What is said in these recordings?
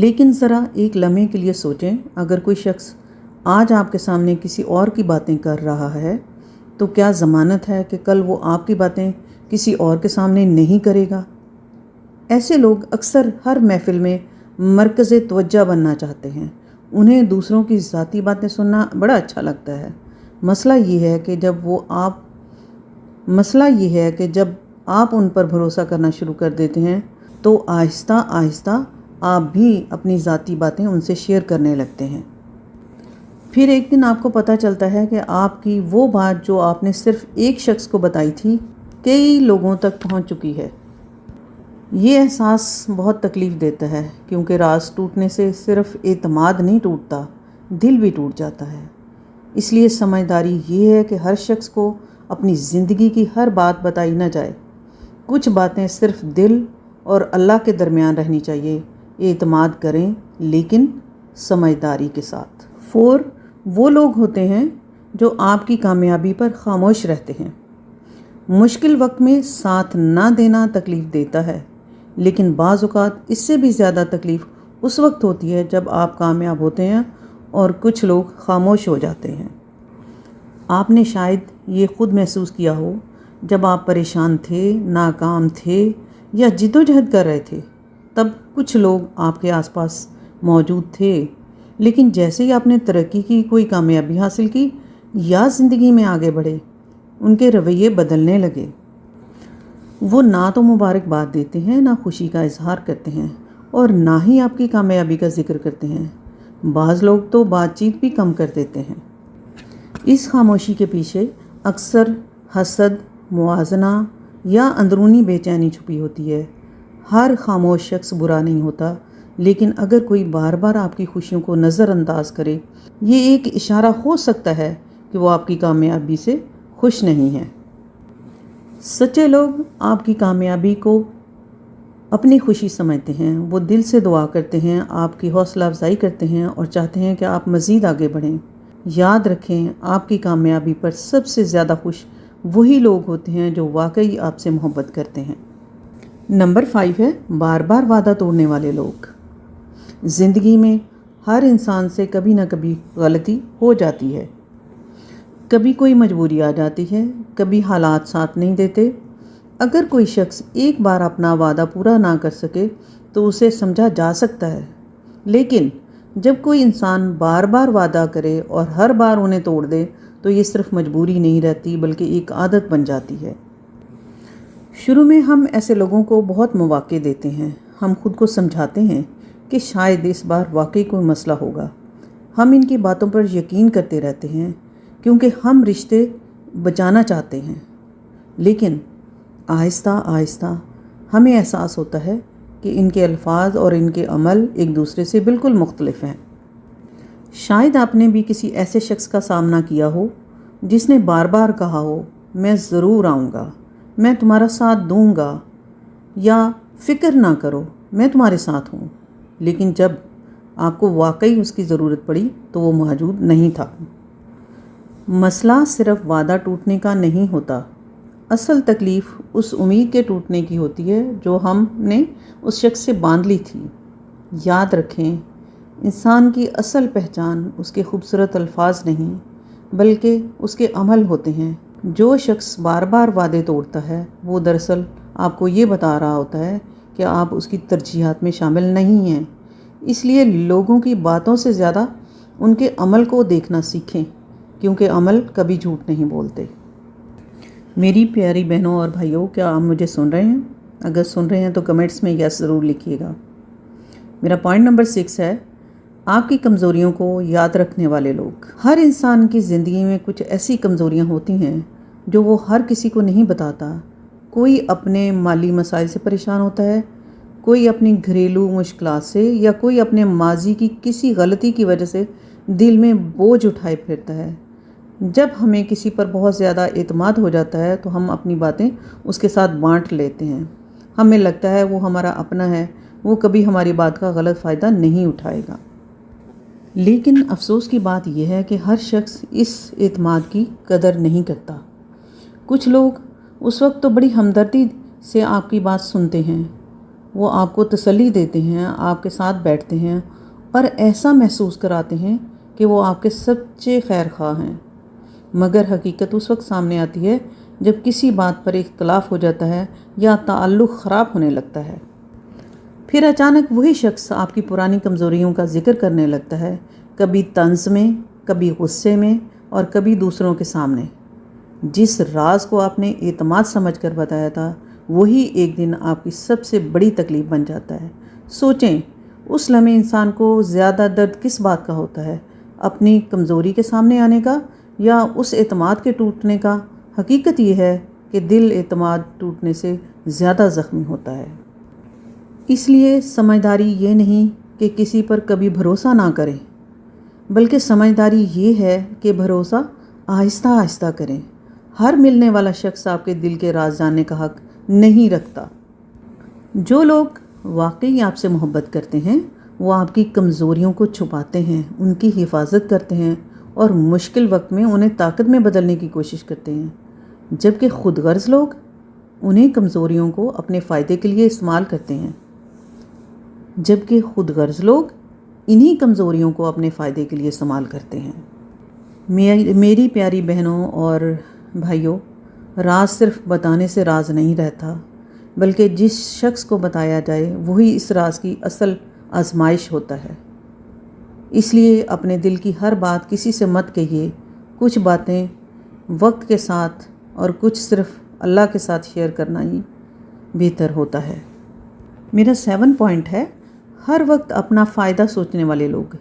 لیکن ذرا ایک لمحے کے لیے سوچیں، اگر کوئی شخص آج آپ کے سامنے کسی اور کی باتیں کر رہا ہے تو کیا ضمانت ہے کہ کل وہ آپ کی باتیں کسی اور کے سامنے نہیں کرے گا؟ ایسے لوگ اکثر ہر محفل میں مرکز توجہ بننا چاہتے ہیں۔ انہیں دوسروں کی ذاتی باتیں سننا بڑا اچھا لگتا ہے۔ مسئلہ یہ ہے کہ جب آپ ان پر بھروسہ کرنا شروع کر دیتے ہیں تو آہستہ آہستہ آپ بھی اپنی ذاتی باتیں ان سے شیئر کرنے لگتے ہیں۔ پھر ایک دن آپ کو پتہ چلتا ہے کہ آپ کی وہ بات جو آپ نے صرف ایک شخص کو بتائی تھی کئی لوگوں تک پہنچ چکی ہے۔ یہ احساس بہت تکلیف دیتا ہے، کیونکہ راز ٹوٹنے سے صرف اعتماد نہیں ٹوٹتا، دل بھی ٹوٹ جاتا ہے۔ اس لیے سمجھداری یہ ہے کہ ہر شخص کو اپنی زندگی کی ہر بات بتائی نہ جائے۔ کچھ باتیں صرف دل اور اللہ کے درمیان رہنی چاہیے۔ اعتماد کریں لیکن سمجھداری کے ساتھ۔ 4 وہ لوگ ہوتے ہیں جو آپ کی کامیابی پر خاموش رہتے ہیں۔ مشکل وقت میں ساتھ نہ دینا تکلیف دیتا ہے، لیکن بعض اوقات اس سے بھی زیادہ تکلیف اس وقت ہوتی ہے جب آپ کامیاب ہوتے ہیں اور کچھ لوگ خاموش ہو جاتے ہیں۔ آپ نے شاید یہ خود محسوس کیا ہو، جب آپ پریشان تھے، ناکام تھے یا جدوجہد کر رہے تھے، تب کچھ لوگ آپ کے آس پاس موجود تھے، لیکن جیسے ہی آپ نے ترقی کی، کوئی کامیابی حاصل کی یا زندگی میں آگے بڑھے، ان کے رویے بدلنے لگے۔ وہ نہ تو مبارکباد دیتے ہیں، نہ خوشی کا اظہار کرتے ہیں، اور نہ ہی آپ کی کامیابی کا ذکر کرتے ہیں۔ بعض لوگ تو بات چیت بھی کم کر دیتے ہیں۔ اس خاموشی کے پیچھے اکثر حسد، موازنہ یا اندرونی بے چینی چھپی ہوتی ہے۔ ہر خاموش شخص برا نہیں ہوتا، لیکن اگر کوئی بار بار آپ کی خوشیوں کو نظر انداز کرے، یہ ایک اشارہ ہو سکتا ہے کہ وہ آپ کی کامیابی سے خوش نہیں ہیں۔ سچے لوگ آپ کی کامیابی کو اپنی خوشی سمجھتے ہیں۔ وہ دل سے دعا کرتے ہیں، آپ کی حوصلہ افزائی کرتے ہیں اور چاہتے ہیں کہ آپ مزید آگے بڑھیں۔ یاد رکھیں، آپ کی کامیابی پر سب سے زیادہ خوش وہی لوگ ہوتے ہیں جو واقعی آپ سے محبت کرتے ہیں۔ نمبر 5 ہے بار بار وعدہ توڑنے والے لوگ۔ زندگی میں ہر انسان سے کبھی نہ کبھی غلطی ہو جاتی ہے۔ کبھی کوئی مجبوری آ جاتی ہے، کبھی حالات ساتھ نہیں دیتے۔ اگر کوئی شخص ایک بار اپنا وعدہ پورا نہ کر سکے تو اسے سمجھا جا سکتا ہے، لیکن جب کوئی انسان بار بار وعدہ کرے اور ہر بار انہیں توڑ دے تو یہ صرف مجبوری نہیں رہتی بلکہ ایک عادت بن جاتی ہے۔ شروع میں ہم ایسے لوگوں کو بہت مواقع دیتے ہیں۔ ہم خود کو سمجھاتے ہیں کہ شاید اس بار واقعی کوئی مسئلہ ہوگا۔ ہم ان کی باتوں پر یقین کرتے رہتے ہیں کیونکہ ہم رشتے بچانا چاہتے ہیں، لیکن آہستہ آہستہ ہمیں احساس ہوتا ہے کہ ان کے الفاظ اور ان کے عمل ایک دوسرے سے بالکل مختلف ہیں۔ شاید آپ نے بھی کسی ایسے شخص کا سامنا کیا ہو جس نے بار بار کہا ہو، میں ضرور آؤں گا، میں تمہارا ساتھ دوں گا، یا فکر نہ کرو میں تمہارے ساتھ ہوں، لیکن جب آپ کو واقعی اس کی ضرورت پڑی تو وہ موجود نہیں تھا۔ مسئلہ صرف وعدہ ٹوٹنے کا نہیں ہوتا، اصل تکلیف اس امید کے ٹوٹنے کی ہوتی ہے جو ہم نے اس شخص سے باندھ لی تھی۔ یاد رکھیں، انسان کی اصل پہچان اس کے خوبصورت الفاظ نہیں بلکہ اس کے عمل ہوتے ہیں۔ جو شخص بار بار وعدے توڑتا ہے وہ دراصل آپ کو یہ بتا رہا ہوتا ہے کہ آپ اس کی ترجیحات میں شامل نہیں ہیں۔ اس لیے لوگوں کی باتوں سے زیادہ ان کے عمل کو دیکھنا سیکھیں، کیونکہ عمل کبھی جھوٹ نہیں بولتے۔ میری پیاری بہنوں اور بھائیوں، کیا آپ مجھے سن رہے ہیں؟ اگر سن رہے ہیں تو کمنٹس میں یس ضرور لکھیے گا۔ میرا پوائنٹ نمبر 6 ہے آپ کی کمزوریوں کو یاد رکھنے والے لوگ۔ ہر انسان کی زندگی میں کچھ ایسی کمزوریاں ہوتی ہیں جو وہ ہر کسی کو نہیں بتاتا۔ کوئی اپنے مالی مسائل سے پریشان ہوتا ہے، کوئی اپنی گھریلو مشکلات سے، یا کوئی اپنے ماضی کی کسی غلطی کی وجہ سے دل میں بوجھ اٹھائے پھرتا ہے۔ جب ہمیں کسی پر بہت زیادہ اعتماد ہو جاتا ہے تو ہم اپنی باتیں اس کے ساتھ بانٹ لیتے ہیں۔ ہمیں لگتا ہے وہ ہمارا اپنا ہے، وہ کبھی ہماری بات کا غلط فائدہ نہیں اٹھائے گا۔ لیکن افسوس کی بات یہ ہے کہ ہر شخص اس اعتماد کی قدر نہیں کرتا۔ کچھ لوگ اس وقت تو بڑی ہمدردی سے آپ کی بات سنتے ہیں، وہ آپ کو تسلی دیتے ہیں، آپ کے ساتھ بیٹھتے ہیں اور ایسا محسوس کراتے ہیں کہ وہ آپ کے سچے خیر خواہ ہیں۔ مگر حقیقت اس وقت سامنے آتی ہے جب کسی بات پر اختلاف ہو جاتا ہے یا تعلق خراب ہونے لگتا ہے۔ پھر اچانک وہی شخص آپ کی پرانی کمزوریوں کا ذکر کرنے لگتا ہے، کبھی طنز میں، کبھی غصے میں اور کبھی دوسروں کے سامنے۔ جس راز کو آپ نے اعتماد سمجھ کر بتایا تھا، وہی ایک دن آپ کی سب سے بڑی تکلیف بن جاتا ہے۔ سوچیں، اس لمحے انسان کو زیادہ درد کس بات کا ہوتا ہے، اپنی کمزوری کے سامنے آنے کا یا اس اعتماد کے ٹوٹنے کا؟ حقیقت یہ ہے کہ دل اعتماد ٹوٹنے سے زیادہ زخمی ہوتا ہے۔ اس لیے سمجھداری یہ نہیں کہ کسی پر کبھی بھروسہ نہ کریں، بلکہ سمجھداری یہ ہے کہ بھروسہ آہستہ آہستہ کریں۔ ہر ملنے والا شخص آپ کے دل کے راز جاننے کا حق نہیں رکھتا۔ جو لوگ واقعی آپ سے محبت کرتے ہیں وہ آپ کی کمزوریوں کو چھپاتے ہیں، ان کی حفاظت کرتے ہیں اور مشکل وقت میں انہیں طاقت میں بدلنے کی کوشش کرتے ہیں، جبکہ خود غرض لوگ انہیں کمزوریوں کو اپنے فائدے کے لیے استعمال کرتے ہیں۔ انہی کمزوریوں کو اپنے فائدے کے لیے استعمال کرتے ہیں۔ میری پیاری بہنوں اور بھائیوں، راز صرف بتانے سے راز نہیں رہتا، بلکہ جس شخص کو بتایا جائے وہی اس راز کی اصل آزمائش ہوتا ہے۔ اس لیے اپنے دل کی ہر بات کسی سے مت کہیے۔ کچھ باتیں وقت کے ساتھ اور کچھ صرف اللہ کے ساتھ شیئر کرنا ہی بہتر ہوتا ہے۔ میرا 7 پوائنٹ ہے، ہر وقت اپنا فائدہ سوچنے والے لوگ۔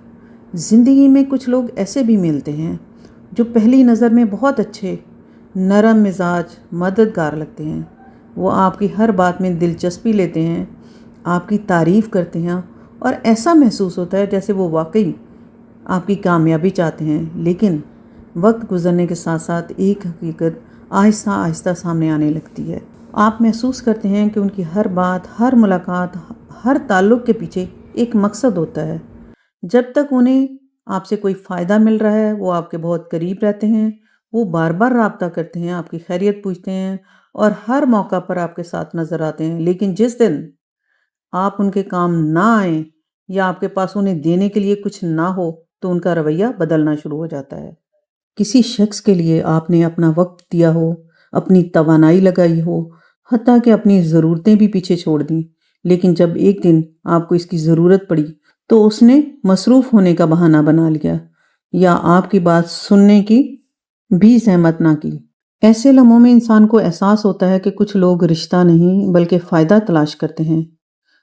زندگی میں کچھ لوگ ایسے بھی ملتے ہیں جو پہلی نظر میں بہت اچھے، نرم مزاج، مددگار لگتے ہیں۔ وہ آپ کی ہر بات میں دلچسپی لیتے ہیں، آپ کی تعریف کرتے ہیں اور ایسا محسوس ہوتا ہے جیسے وہ واقعی آپ کی کامیابی چاہتے ہیں۔ لیکن وقت گزرنے کے ساتھ ساتھ ایک حقیقت آہستہ آہستہ سامنے آنے لگتی ہے۔ آپ محسوس کرتے ہیں کہ ان کی ہر بات، ہر ملاقات، ہر تعلق کے پیچھے ایک مقصد ہوتا ہے۔ جب تک انہیں آپ سے کوئی فائدہ مل رہا ہے وہ آپ کے بہت قریب رہتے ہیں، وہ بار بار رابطہ کرتے ہیں، آپ کی خیریت پوچھتے ہیں اور ہر موقع پر آپ کے ساتھ نظر آتے ہیں۔ لیکن جس دن آپ ان کے کام نہ آئیں یا آپ کے پاس انہیں دینے کے لیے کچھ نہ ہو تو ان کا رویہ بدلنا شروع ہو جاتا ہے۔ کسی شخص کے لیے آپ نے اپنا وقت دیا ہو، اپنی توانائی لگائی ہو، حتیٰ کہ اپنی ضرورتیں بھی پیچھے چھوڑ دیں، لیکن جب ایک دن آپ کو اس کی ضرورت پڑی تو اس نے مصروف ہونے کا بہانہ بنا لیا یا آپ کی بات سننے کی بھی زحمت نہ کی۔ ایسے لمحوں میں انسان کو احساس ہوتا ہے کہ کچھ لوگ رشتہ نہیں بلکہ فائدہ تلاش کرتے ہیں۔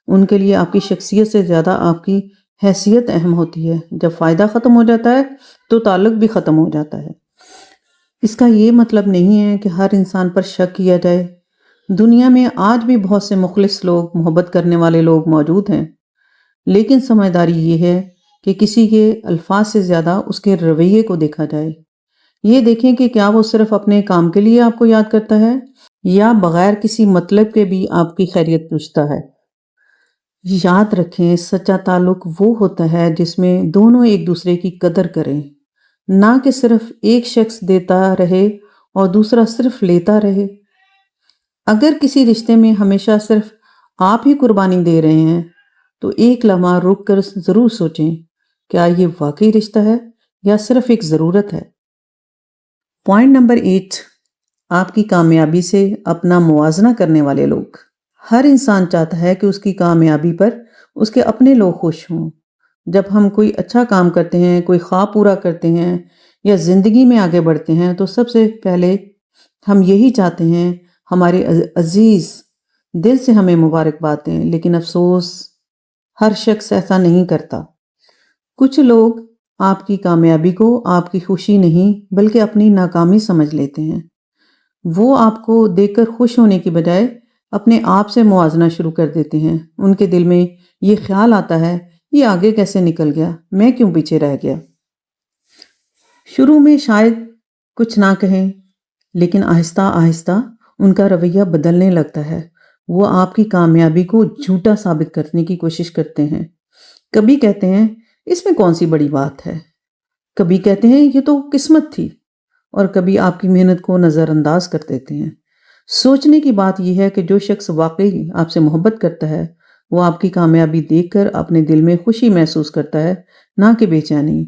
ان کے لیے آپ کی شخصیت سے زیادہ آپ کی حیثیت اہم ہوتی ہے۔ جب فائدہ ختم ہو جاتا ہے تو تعلق بھی ختم ہو جاتا ہے۔ اس کا یہ مطلب نہیں ہے کہ ہر انسان پر شک کیا جائے۔ دنیا میں آج بھی بہت سے مخلص لوگ، محبت کرنے والے لوگ موجود ہیں، لیکن سمجھداری یہ ہے کہ کسی کے الفاظ سے زیادہ اس کے رویے کو دیکھا جائے۔ یہ دیکھیں کہ کیا وہ صرف اپنے کام کے لیے آپ کو یاد کرتا ہے یا بغیر کسی مطلب کے بھی آپ کی خیریت پوچھتا ہے۔ یاد رکھیں، سچا تعلق وہ ہوتا ہے جس میں دونوں ایک دوسرے کی قدر کریں، نہ کہ صرف ایک شخص دیتا رہے اور دوسرا صرف لیتا رہے۔ اگر کسی رشتے میں ہمیشہ صرف آپ ہی قربانی دے رہے ہیں تو ایک لمحہ رک کر ضرور سوچیں، کیا یہ واقعی رشتہ ہے یا صرف ایک ضرورت ہے؟ پوائنٹ نمبر 8، آپ کی کامیابی سے اپنا موازنہ کرنے والے لوگ۔ ہر انسان چاہتا ہے کہ اس کی کامیابی پر اس کے اپنے لوگ خوش ہوں۔ جب ہم کوئی اچھا کام کرتے ہیں، کوئی خواب پورا کرتے ہیں یا زندگی میں آگے بڑھتے ہیں تو سب سے پہلے ہم یہی چاہتے ہیں ہمارے عزیز دل سے ہمیں مبارکباد دیں، لیکن افسوس ہر شخص ایسا نہیں کرتا۔ کچھ لوگ آپ کی کامیابی کو آپ کی خوشی نہیں بلکہ اپنی ناکامی سمجھ لیتے ہیں۔ وہ آپ کو دیکھ کر خوش ہونے کی بجائے اپنے آپ سے موازنہ شروع کر دیتے ہیں۔ ان کے دل میں یہ خیال آتا ہے، یہ آگے کیسے نکل گیا، میں کیوں پیچھے رہ گیا۔ شروع میں شاید کچھ نہ کہیں، لیکن آہستہ آہستہ ان کا رویہ بدلنے لگتا ہے۔ وہ آپ کی کامیابی کو جھوٹا ثابت کرنے کی کوشش کرتے ہیں۔ کبھی کہتے ہیں اس میں کون سی بڑی بات ہے، کبھی کہتے ہیں یہ تو قسمت تھی، اور کبھی آپ کی محنت کو نظر انداز کر دیتے ہیں۔ سوچنے کی بات یہ ہے کہ جو شخص واقعی آپ سے محبت کرتا ہے وہ آپ کی کامیابی دیکھ کر اپنے دل میں خوشی محسوس کرتا ہے، نہ کہ بے چینی۔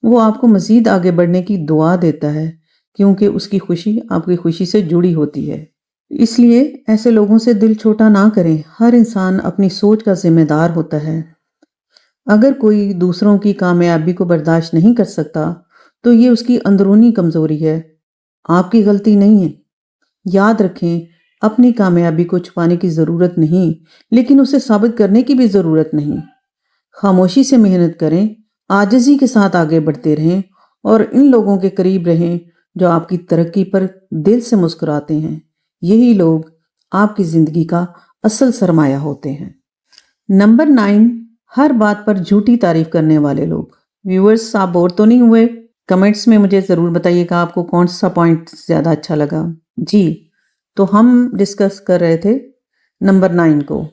وہ آپ کو مزید آگے بڑھنے کی دعا دیتا ہے کیونکہ اس کی خوشی آپ کی خوشی سے جڑی ہوتی ہے۔ اس لیے ایسے لوگوں سے دل چھوٹا نہ کریں۔ ہر انسان اپنی سوچ کا ذمہ دار ہوتا ہے۔ اگر کوئی دوسروں کی کامیابی کو برداشت نہیں کر سکتا تو یہ اس کی اندرونی کمزوری ہے، آپ کی غلطی نہیں ہے۔ یاد رکھیں، اپنی کامیابی کو چھپانے کی ضرورت نہیں، لیکن اسے ثابت کرنے کی بھی ضرورت نہیں۔ خاموشی سے محنت کریں، عاجزی کے ساتھ آگے بڑھتے رہیں اور ان لوگوں کے قریب رہیں جو آپ کی ترقی پر دل سے مسکراتے ہیں۔ یہی لوگ آپ کی زندگی کا اصل سرمایہ ہوتے ہیں۔ نمبر 9، ہر بات پر جھوٹی تعریف کرنے والے لوگ۔ ویورز، آپ بور تو نہیں ہوئے؟ کمنٹس میں مجھے ضرور بتائیے کہ آپ کو کون سا پوائنٹ زیادہ اچھا لگا۔ جی، تو ہم ڈسکس کر رہے تھے نمبر 9 کو۔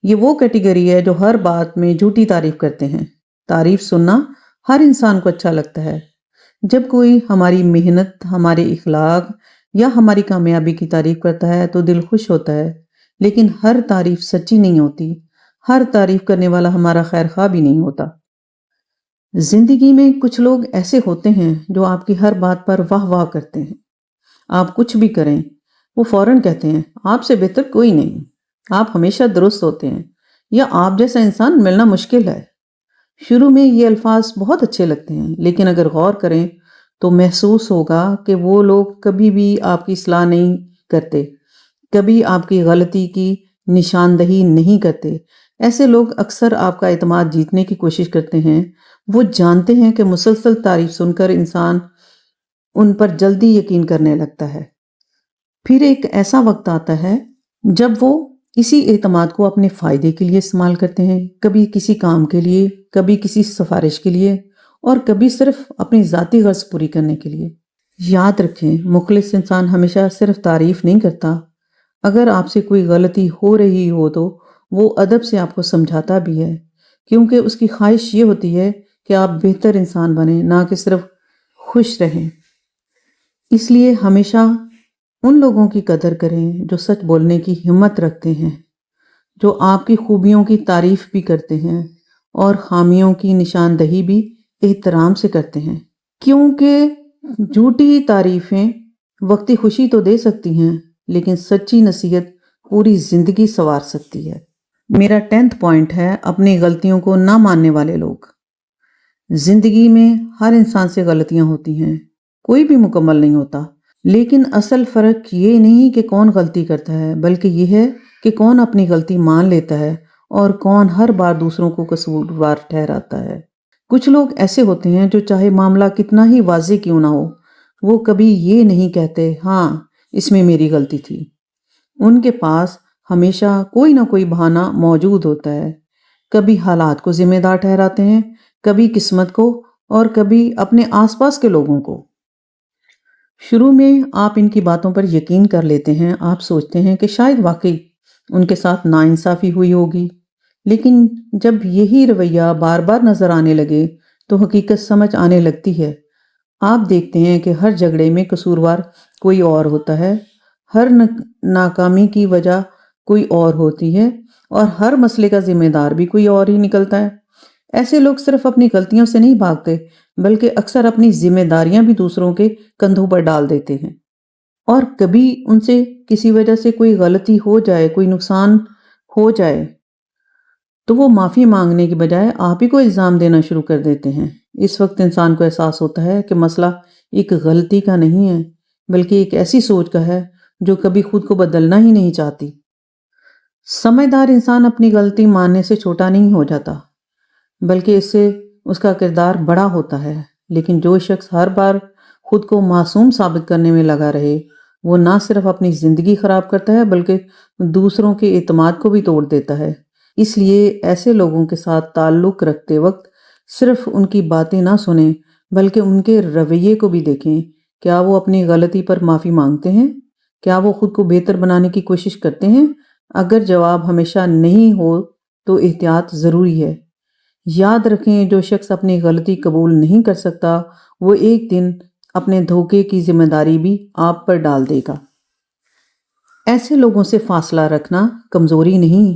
یہ وہ کیٹیگری ہے جو ہر بات میں جھوٹی تعریف کرتے ہیں۔ تعریف سننا ہر انسان کو اچھا لگتا ہے۔ جب کوئی ہماری محنت، ہمارے اخلاق یا ہماری کامیابی کی تعریف کرتا ہے تو دل خوش ہوتا ہے، لیکن ہر تعریف سچی نہیں ہوتی۔ ہر تعریف کرنے والا ہمارا خیر خواہ بھی نہیں ہوتا۔ زندگی میں کچھ لوگ ایسے ہوتے ہیں جو آپ کی ہر بات پر واہ واہ کرتے ہیں۔ آپ کچھ بھی کریں، وہ فوراً کہتے ہیں آپ سے بہتر کوئی نہیں، آپ ہمیشہ درست ہوتے ہیں، یا آپ جیسا انسان ملنا مشکل ہے۔ شروع میں یہ الفاظ بہت اچھے لگتے ہیں، لیکن اگر غور کریں تو محسوس ہوگا کہ وہ لوگ کبھی بھی آپ کی اصلاح نہیں کرتے، کبھی آپ کی غلطی کی نشاندہی نہیں کرتے۔ ایسے لوگ اکثر آپ کا اعتماد جیتنے کی کوشش کرتے ہیں۔ وہ جانتے ہیں کہ مسلسل تعریف سن کر انسان ان پر جلدی یقین کرنے لگتا ہے۔ پھر ایک ایسا وقت آتا ہے جب وہ اسی اعتماد کو اپنے فائدے کے لیے استعمال کرتے ہیں، کبھی کسی کام کے لیے، کبھی کسی سفارش کے لیے، اور کبھی صرف اپنی ذاتی غرض پوری کرنے کے لیے۔ یاد رکھیں، مخلص انسان ہمیشہ صرف تعریف نہیں کرتا۔ اگر آپ سے کوئی غلطی ہو رہی ہو تو وہ ادب سے آپ کو سمجھاتا بھی ہے، کیونکہ اس کی خواہش یہ ہوتی ہے کہ آپ بہتر انسان بنیں، نہ کہ صرف خوش رہیں۔ اس لیے ہمیشہ ان لوگوں کی قدر کریں جو سچ بولنے کی ہمت رکھتے ہیں، جو آپ کی خوبیوں کی تعریف بھی کرتے ہیں اور خامیوں کی نشاندہی بھی احترام سے کرتے ہیں، کیونکہ جھوٹی تعریفیں وقتی خوشی تو دے سکتی ہیں، لیکن سچی نصیحت پوری زندگی سنوار سکتی ہے۔ میرا 10th پوائنٹ ہے اپنی غلطیوں کو نہ ماننے والے لوگ۔ زندگی میں ہر انسان سے غلطیاں ہوتی ہیں، کوئی بھی مکمل نہیں ہوتا، لیکن اصل فرق یہ نہیں کہ کون غلطی کرتا ہے، بلکہ یہ ہے کہ کون اپنی غلطی مان لیتا ہے اور کون ہر بار دوسروں کو قصوروار ٹھہراتا ہے۔ کچھ لوگ ایسے ہوتے ہیں جو چاہے معاملہ کتنا ہی واضح کیوں نہ ہو، وہ کبھی یہ نہیں کہتے ہاں اس میں میری غلطی تھی۔ ان کے پاس ہمیشہ کوئی نہ کوئی بہانہ موجود ہوتا ہے۔ کبھی حالات کو ذمہ دار ٹھہراتے ہیں، کبھی قسمت کو، اور کبھی اپنے آس پاس کے لوگوں کو۔ شروع میں آپ ان کی باتوں پر یقین کر لیتے ہیں، آپ سوچتے ہیں کہ شاید واقعی ان کے ساتھ ناانصافی ہوئی ہوگی، لیکن جب یہی رویہ بار بار نظر آنے لگے تو حقیقت سمجھ آنے لگتی ہے۔ آپ دیکھتے ہیں کہ ہر جھگڑے میں قصوروار کوئی اور ہوتا ہے، ہر ناکامی کی وجہ کوئی اور ہوتی ہے، اور ہر مسئلے کا ذمہ دار بھی کوئی اور ہی نکلتا ہے۔ ایسے لوگ صرف اپنی غلطیوں سے نہیں بھاگتے، بلکہ اکثر اپنی ذمہ داریاں بھی دوسروں کے کندھوں پر ڈال دیتے ہیں، اور کبھی ان سے کسی وجہ سے کوئی غلطی ہو جائے، کوئی نقصان ہو جائے تو وہ معافی مانگنے کی بجائے آپ ہی کو الزام دینا شروع کر دیتے ہیں۔ اس وقت انسان کو احساس ہوتا ہے کہ مسئلہ ایک غلطی کا نہیں ہے، بلکہ ایک ایسی سوچ کا ہے جو کبھی خود کو بدلنا ہی نہیں چاہتی۔ سمجھدار انسان اپنی غلطی ماننے سے چھوٹا نہیں ہو جاتا، بلکہ اس سے اس کا کردار بڑا ہوتا ہے۔ لیکن جو شخص ہر بار خود کو معصوم ثابت کرنے میں لگا رہے، وہ نہ صرف اپنی زندگی خراب کرتا ہے بلکہ دوسروں کے اعتماد کو بھی توڑ دیتا ہے۔ اس لیے ایسے لوگوں کے ساتھ تعلق رکھتے وقت صرف ان کی باتیں نہ سنیں، بلکہ ان کے رویے کو بھی دیکھیں۔ کیا وہ اپنی غلطی پر معافی مانگتے ہیں؟ کیا وہ خود کو بہتر بنانے کی کوشش کرتے ہیں؟ اگر جواب ہمیشہ نہیں ہو تو احتیاط ضروری ہے۔ یاد رکھیں، جو شخص اپنی غلطی قبول نہیں کر سکتا، وہ ایک دن اپنے دھوکے کی ذمہ داری بھی آپ پر ڈال دے گا۔ ایسے لوگوں سے فاصلہ رکھنا کمزوری نہیں،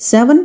7,